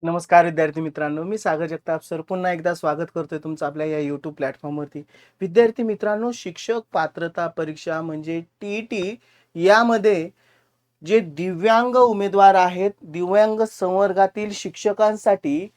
नमस्कार विद्यार्थी मित्रांनो, मी सागर जगताप सर पुन्हा एकदा स्वागत करतोय तुमचं आपल्या या YouTube प्लॅटफॉर्मवरती. विद्यार्थी मित्रांनो, शिक्षक पात्रता परीक्षा म्हणजे टी यामध्ये जे दिव्यांग उमेदवार आहेत, दिव्यांग संवर्गातील शिक्षकांसाठी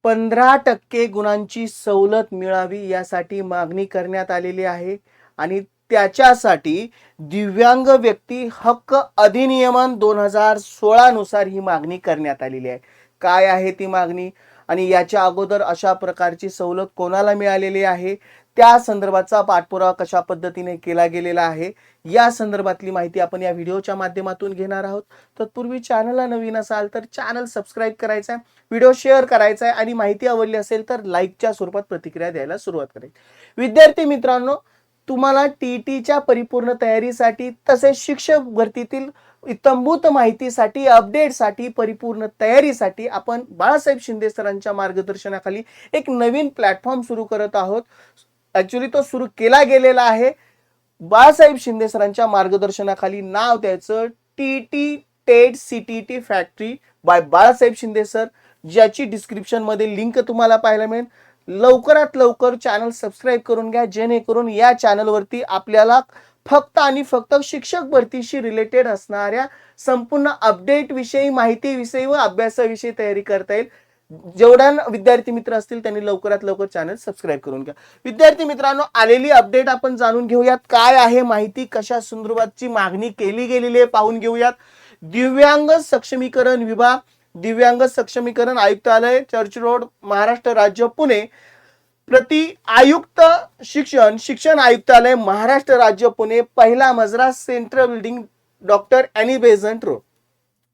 15% गुणांची सवलत मिळावी यासाठी मागणी करण्यात आलेली आहे आणि त्याच्यासाठी दिव्यांग व्यक्ती हक्क अधिनियमन 2016 नुसार ही मागणी करण्यात आलेली आहे. काय आहे ती मागणी आणि याच्या अगोदर अशा प्रकारची सवलत कोणाला मिळालेली आहे, त्या संदर्भाचा पाठपुरावा कशा पद्धतीने केला गेलेला आहे, या संदर्भातली माहिती आपण या व्हिडिओच्या माध्यमातून घेणार आहोत. तत्पूर्वी चॅनलला नवीन असाल तर चॅनल सबस्क्राईब करायचं आहे, व्हिडिओ शेअर करायचा आहे आणि माहिती आवडली असेल तर लाईकच्या स्वरूपात प्रतिक्रिया द्यायला सुरुवात करायची. विद्यार्थी मित्रांनो, तुम्हाला टीईटीच्या परिपूर्ण तयारीसाठी तसेच शिक्षक भरतीतील इत्थंभूत माहितीसाठी, अपडेटसाठी, परिपूर्ण तयारीसाठी आपण बाळासाहेब शिंदे सरांच्या मार्गदर्शनाखाली एक नवीन प्लॅटफॉर्म सुरू करत आहोत. ऍक्च्युली तो सुरू केला गेलेला आहे. बाळासाहेब शिंदे सरांच्या मार्गदर्शनाखाली नाव त्याचं TT TET CTT factory by Balasaheb Shinde sir, ज्याची डिस्क्रिप्शन मध्ये लिंक तुम्हाला पाहायला मिळेल. लवकरात लवकर चॅनल सबस्क्राईब करून घ्या, जेणेकरून या चॅनलवरती आपल्याला फक्त आणि फक्त शिक्षक भरतीशी रिलेटेड असणाऱ्या संपूर्ण अपडेट विषयी, माहिती विषयी व अभ्यासाविषयी तयारी करता येईल. जेवढ्या विद्यार्थी मित्र असतील त्यांनी लवकरात लवकर चॅनल सबस्क्राईब करून घ्या. विद्यार्थी मित्रांनो, आलेली अपडेट आपण जाणून घेऊयात. काय आहे माहिती, कशा संदर्भातची मागणी केली गेलेली आहे पाहून घेऊयात. दिव्यांग सक्षमीकरण विभाग, दिव्यांग सक्षमीकरण आयुक्तालय, चर्च रोड, महाराष्ट्र राज्य, पुणे. प्रति आयुक्त शिक्षण आयुक्तालय, महाराष्ट्र राज्य, पुणे. पहिला मजरा, central building, doctor Annie Besant road.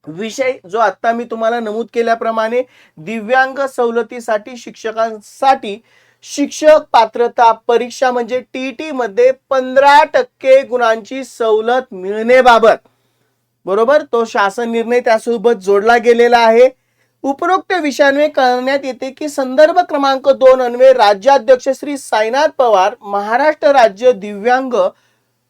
विषय जो आता मी तुम्हाला नमूद केल्याप्रमाणे दिव्यांग सवलतीसाठी शिक्षकांसाठी शिक्षक पात्रता परीक्षा म्हणजे टीटी मध्ये 15% गुणांची सवलत मिळण्याबाबत, बरोबर, तो शासन निर्णय त्यासोबत जोडला गेलेला आहे. उपरोक्त विषयान्वये कळवण्यात येते की संदर्भ क्रमांक 2 अन्वये राज्याध्यक्ष श्री साईनाथ पवार, महाराष्ट्र राज्य दिव्यांग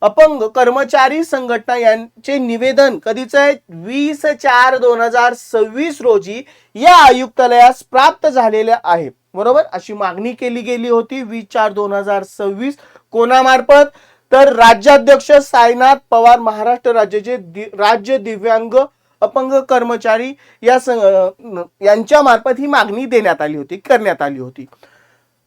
अपंग कर्मचारी संघटना यांचे निवेदन कधीच आहे 20/4/2026 रोजी या आयुक्तालयास प्राप्त झालेले आहे. बरोबर, अशी मागणी केली गेली होती 20/4/2026. कोणामार्फत? तर राज्याध्यक्ष साईनाथ पवार, महाराष्ट्र राज्याचे राज्य दिव्यांग अपंग कर्मचारी यांच्या मार्फत ही मागणी देण्यात आली होती, करण्यात आली होती.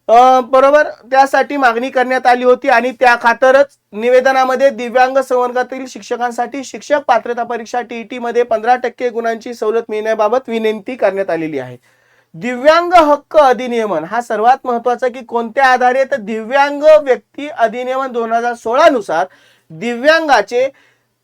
बरोबर, त्यासाठी मागणी करण्यात आली होती आणि त्या खातरच निवेदनामध्ये दिव्यांग संवर्गातील शिक्षकांसाठी शिक्षक पात्रता परीक्षा टीईटी मध्ये 15% गुणांची सवलत मिळण्याबाबत विनंती करण्यात आलेली आहे. दिव्यांग हक्क अधिनियमन हा सर्वात महत्वाचा की कोणत्या आधारे, तर दिव्यांग व्यक्ती अधिनियमन 2016 नुसार दिव्यांगाचे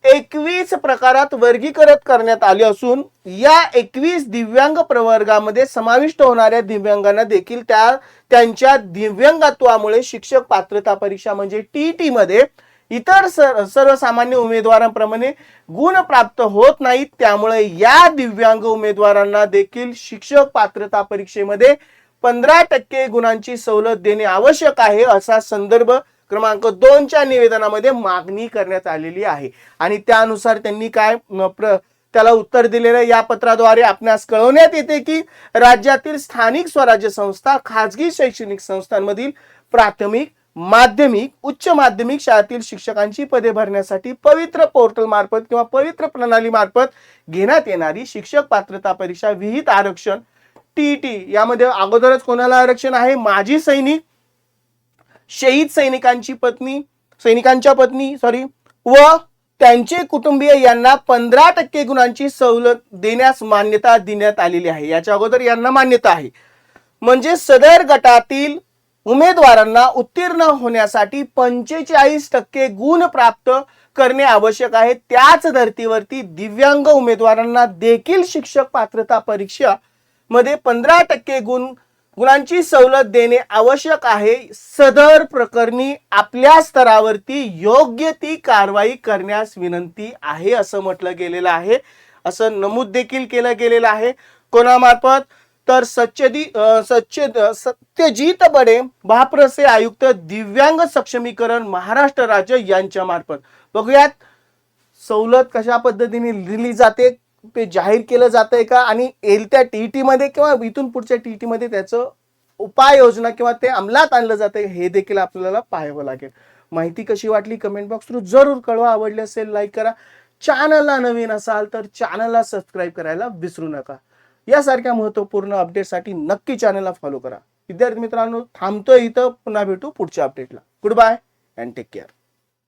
21 प्रकारात वर्गीकृत करण्यात आले असून या 21 दिव्यांग प्रवर्गामध्ये समाविष्ट होणाऱ्या दिव्यांगांना देखील त्यांच्या दिव्यांगत्वामुळे शिक्षक पात्रता परीक्षा म्हणजे टीईटी मध्ये इतर सर्वसामान्य उमेदवारांप्रमाणे गुण प्राप्त होत नाहीत. त्यामुळे या दिव्यांग उमेदवारांना देखील शिक्षक पात्रता परीक्षेमध्ये 15% गुणांची सवलत देणे आवश्यक आहे, असा संदर्भ क्रमांक 2च्या निवेदनामध्ये मागणी करण्यात आलेली आहे. आणि त्यानुसार त्यांनी काय त्याला उत्तर दिलेलं या पत्राद्वारे आपणास कळवण्यात येते की राज्यातील स्थानिक स्वराज्य संस्था, खाजगी शैक्षणिक संस्थांमधील प्राथमिक, माध्यमिक, उच्च माध्यमिक शाळेतील शिक्षकांची पदे भरण्यासाठी पवित्र पोर्टल मार्फत किंवा पवित्र प्रणाली मार्फत घेण्यात येणारी शिक्षक पात्रता परीक्षा विहित आरक्षण टीईटी यामध्ये अगोदरच कोणाला आरक्षण आहे? माजी सैनिक, शहीद सैनिकांच्या पत्नी व त्यांचे कुटुंबीय यांना 15% गुणांची सवलत देण्यास मान्यता देण्यात आलेली आहे. याच्या अगोदर यांना मान्यता आहे. म्हणजे सदर गटातील उमेदवारांना उत्तीर्ण होण्यासाठी 45% गुण प्राप्त करणे आवश्यक आहे. त्याच धर्तीवरती दिव्यांग उमेदवारांना देखील शिक्षक पात्रता परीक्षा मध्ये 15% गुणांची सवलत देणे आवश्यक आहे. सदर प्रकरणी आपल्या स्तरावरती योग्य ती कारवाई करण्यास विनंती आहे असं म्हटलं गेलेलं आहे. असं नमूद देखील केलं गेलेलं आहे. कोणामार्फत? तर सत्यजित बडे, महाप्रसे आयुक्त दिव्यांग सक्षमीकरण महाराष्ट्र राज्य यांच्या मार्फत. बघूयात सवलत कशा पद्धतीने दिली जाते, ते जाहीर केलं जातंय का, आणि येत्या टीईटी मध्ये किंवा इथून पुढच्या टीईटी मध्ये त्याचं उपाययोजना किंवा ते अंमलात आणलं जातंय हे देखील आपल्याला पाहावं लागेल. माहिती कशी वाटली कमेंट बॉक्स थ्रू जरूर कळवा. आवडली असेल लाईक करा. चॅनलला नवीन असाल तर चॅनलला सबस्क्राईब करायला विसरू नका. यासारख्या महत्त्वपूर्ण अपडेटसाठी नक्की चॅनलला फॉलो करा. विद्यार्थी मित्रांनो थांबतोय इथं, पुन्हा भेटू पुढच्या अपडेटला. Good bye and take care.